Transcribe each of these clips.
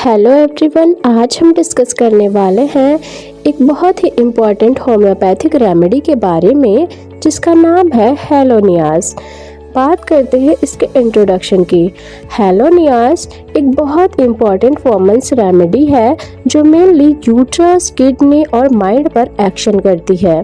Hello everyone, आज हम discuss करने वाले हैं एक बहुत ही इम्पॉर्टेंट होम्योपैथिक रेमेडी के बारे में जिसका नाम है हेलोनियास। बात करते हैं इसके इंट्रोडक्शन की। हेलोनियास एक बहुत इम्पॉर्टेंट वुमेन्स रेमेडी है जो मेनली यूट्रस, किडनी और माइंड पर एक्शन करती है।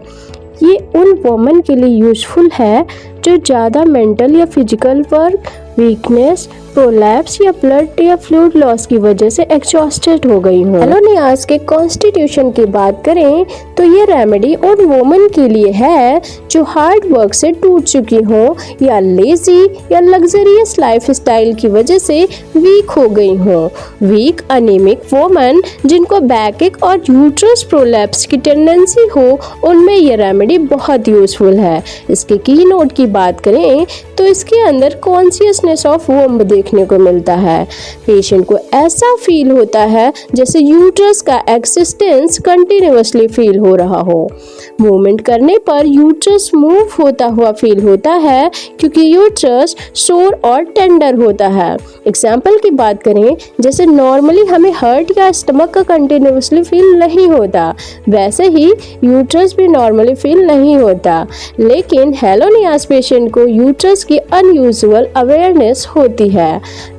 ये उन वुमेन के लिए यूज़फुल है जो ज़्यादा मेंटल या फिजिकल वर्क, वीकनेस, प्रोलैप्स या ब्लड या फ्लूइड लॉस की वजह से एग्जॉस्टेड हो गई हूँ। हेलोनियास के कॉन्स्टिट्यूशन की बात करें तो ये रेमेडी उन वुमेन के लिए है जो हार्ड वर्क से टूट चुकी हो या लेजी या लग्जरियस लाइफस्टाइल की वजह से वीक हो गई हो। वीक अनीमिक वुमेन जिनको बैकएक और यूट्रस प्रोलैप्स की टेंडेंसी हो, उनमें ये रेमेडी बहुत यूजफुल है। इसके की नोट की बात करें तो इसके अंदर कॉन्शियसनेस ऑफ वुम्ब देखने को मिलता है। पेशेंट को ऐसा फील होता है जैसे यूट्रस का एक्सिस्टेंस कंटिन्यूअसली फील हो रहा हो। मूवमेंट करने पर यूट्रस मूव होता हुआ फील होता है क्योंकि यूट्रस सोर और टेंडर होता है। एग्जाम्पल की बात करें, जैसे नॉर्मली हमें हार्ट या स्टमक का कंटिन्यूअसली फील नहीं होता, वैसे ही यूट्रस भी नॉर्मली फील नहीं होता। लेकिन हेलोनियास पेशेंट को यूट्रस की अनयूजुअल अवेयरनेस होती है।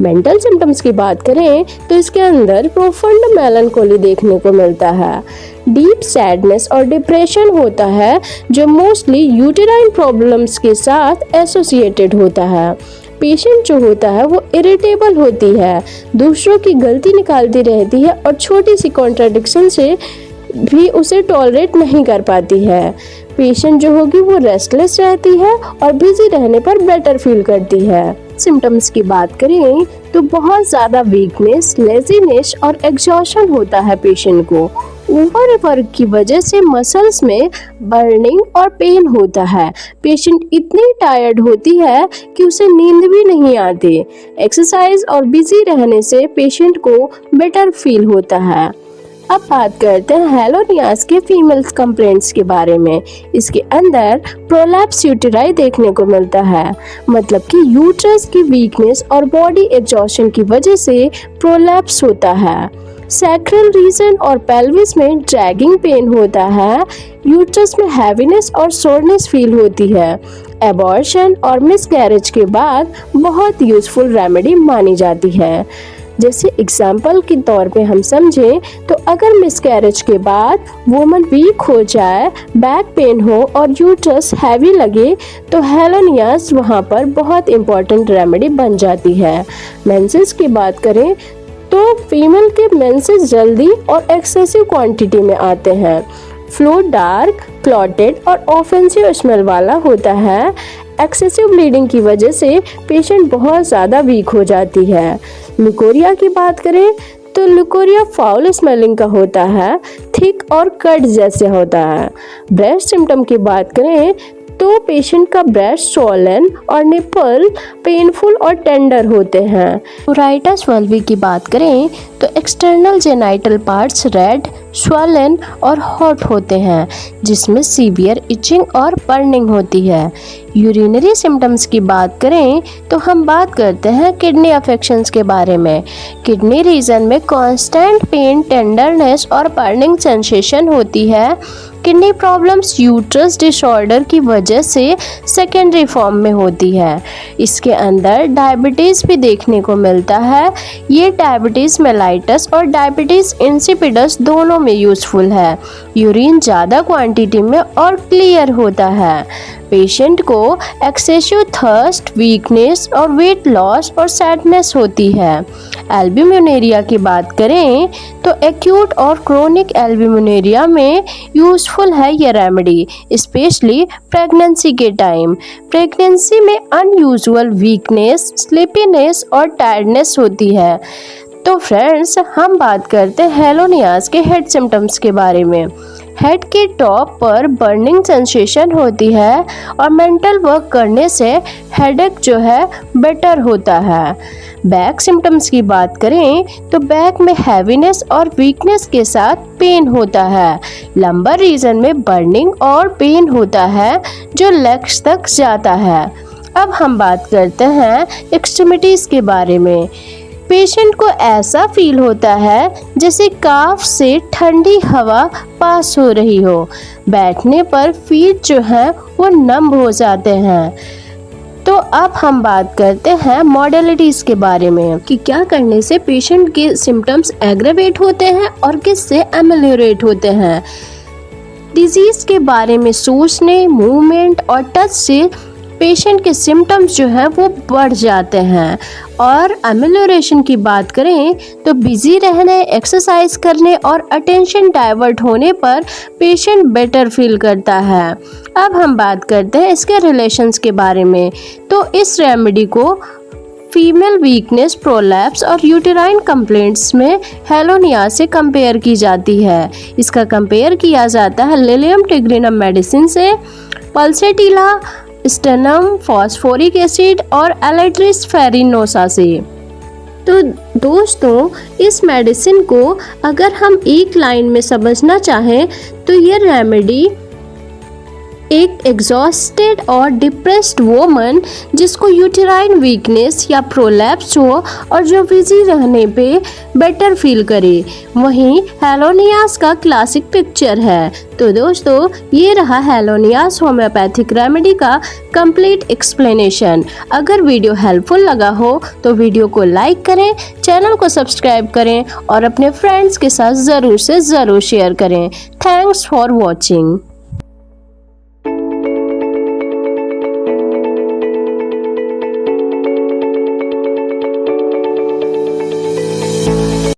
मेंटल सिम्टम्स की बात करें तो इसके अंदर प्रोफंड मेलनकोली देखने को मिलता है। डीप सैडनेस और डिप्रेशन होता है जो मोस्टली यूटेराइन प्रॉब्लम्स के साथ एसोसिएटेड होता है। पेशेंट जो होता है वो इरिटेबल होती है, दूसरों की गलती निकालती रहती है और छोटी सी कॉन्ट्राडिक्शन से भी उसे टॉलरेट नहीं कर पाती है। पेशेंट जो होगी वो रेस्टलेस रहती है और बिजी रहने पर बेटर फील करती है। सिम्टम्स की बात करें तो बहुत ज़्यादा वीकनेस, लेजीनेस और एग्जॉशन होता है पेशेंट को। ओवर वर्क की वजह से मसल्स में बर्निंग और पेन होता है। पेशेंट इतनी टायर्ड होती है कि उसे नींद भी नहीं आती। एक्सरसाइज और बिजी रहने से पेशेंट को बेटर फील होता है। अब बात करते हैं हेलोनियास के फीमेल कंप्लेंट्स के बारे में। इसके अंदर प्रोलैप्स यूटेराई देखने को मिलता है, मतलब कि यूट्रस की वीकनेस और बॉडी एग्जॉशन की वजह से प्रोलैप्स होता है। सैक्रल रीजन और पेल्विस में ड्रैगिंग पेन होता है। यूट्रस में हैवीनेस और सोरनेस फील होती है। एबॉर्शन और मिसकैरेज के बाद बहुत यूजफुल रेमेडी मानी जाती है। जैसे एग्जाम्पल के तौर पे हम समझें तो अगर मिसकैरेज के बाद वुमन वीक हो जाए, बैक पेन हो और यूट्रस हैवी लगे तो हेलोनियास वहाँ पर बहुत इम्पॉर्टेंट रेमेडी बन जाती है। मेंसेस की बात करें तो फीमेल के मेंसेस जल्दी और एक्सेसिव क्वांटिटी में आते हैं। फ्लूइड डार्क, क्लॉटेड और ऑफेंसिव स्मेल वाला होता है। एक्सेसिव ब्लीडिंग की वजह से पेशेंट बहुत ज़्यादा वीक हो जाती है। ल्यूकोरिया की बात करें तो ल्यूकोरिया फाउल स्मेलिंग का होता है, थिक और कट जैसे होता है। ब्रेस्ट सिम्टम की बात करें तो पेशेंट का ब्रेस्ट स्वॉलन और निपल पेनफुल और टेंडर होते हैं। प्रोराइटस वल्वी की बात करें तो external genital parts red, swollen और हॉट होते हैं जिसमें सीवियर इचिंग और बर्निंग होती है। यूरिनरी सिम्टम्स की बात करें तो हम बात करते हैं किडनी अफेक्शंस के बारे में। किडनी रीजन में कांस्टेंट पेन, टेंडरनेस और बर्निंग सेंसेशन होती है। किडनी प्रॉब्लम्स यूट्रस डिसऑर्डर की वजह से सेकेंडरी फॉर्म में होती है। इसके अंदर डायबिटीज़ भी देखने को मिलता है। ये डायबिटीज़ मेलाइटस और डायबिटीज़ इंसिपिडस दोनों में यूज़फुल है। यूरिन ज़्यादा क्वांटिटी में और क्लियर होता है। पेशेंट को एक्सेसिव थर्स्ट, वीकनेस और वेट लॉस और सैडनेस होती है। एल्ब्यूमिनेरिया की बात करें तो एक्यूट और क्रोनिक एल्ब्यूमिनेरिया में यूज़फुल है ये रेमेडी, स्पेशली प्रेगनेंसी के टाइम। प्रेगनेंसी में अनयूजुअल वीकनेस, स्लीपीनेस और टायर्डनेस होती है। तो फ्रेंड्स, हम बात करते हैं हेलोनियास के हेड सिम्टम्स के बारे में। हेड के टॉप पर बर्निंग सेंसेशन होती है और मेंटल वर्क करने से हेडेक जो है बेटर होता है। बैक सिम्टम्स की बात करें तो बैक में हैवीनेस और वीकनेस के साथ पेन होता है। लंबर रीजन में बर्निंग और पेन होता है जो लेग्स तक जाता है। अब हम बात करते हैं एक्सट्रीमिटीज़ के बारे में। पेशेंट को ऐसा फील होता है जैसे काफ से ठंडी हवा पास हो रही हो। बैठने पर फीट जो है वो नम हो जाते हैं। तो अब हम बात करते हैं मॉडलिटीज़ के बारे में कि क्या करने से पेशेंट के सिम्टम्स एग्रेवेट होते हैं और किससे एमेलियोरेट होते हैं। डिजीज़ के बारे में सोचने, मूवमेंट और टच से पेशेंट के सिम्टम्स जो हैं वो बढ़ जाते हैं। और एमेलियोरेशन की बात करें तो बिजी रहने, एक्सरसाइज करने और अटेंशन डाइवर्ट होने पर पेशेंट बेटर फील करता है। अब हम बात करते हैं इसके रिलेशंस के बारे में। तो इस रेमेडी को फीमेल वीकनेस, प्रोलैप्स और यूटेराइन कंप्लेंट्स में हेलोनियाज से कंपेयर की जाती है। इसका कंपेयर किया जाता है लिलियम टिग्रिनम मेडिसिन से, पल्सेटिला, स्टेनम, फॉस्फोरिक एसिड और एलेट्रिस फेरिनोसा से। तो दोस्तों, इस मेडिसिन को अगर हम एक लाइन में समझना चाहें तो ये रेमेडी एक एग्जॉस्टेड और डिप्रेस्ड वोमन जिसको यूटेराइन वीकनेस या प्रोलैप्स हो और जो बिजी रहने पे बेटर फील करे, वहीं हेलोनियाज का क्लासिक पिक्चर है। तो दोस्तों, ये रहा हेलोनियाज होम्योपैथिक रेमेडी का कंप्लीट एक्सप्लेनेशन। अगर वीडियो हेल्पफुल लगा हो तो वीडियो को लाइक करें, चैनल को सब्सक्राइब करें और अपने फ्रेंड्स के साथ ज़रूर से ज़रूर शेयर करें। Thanks for watching.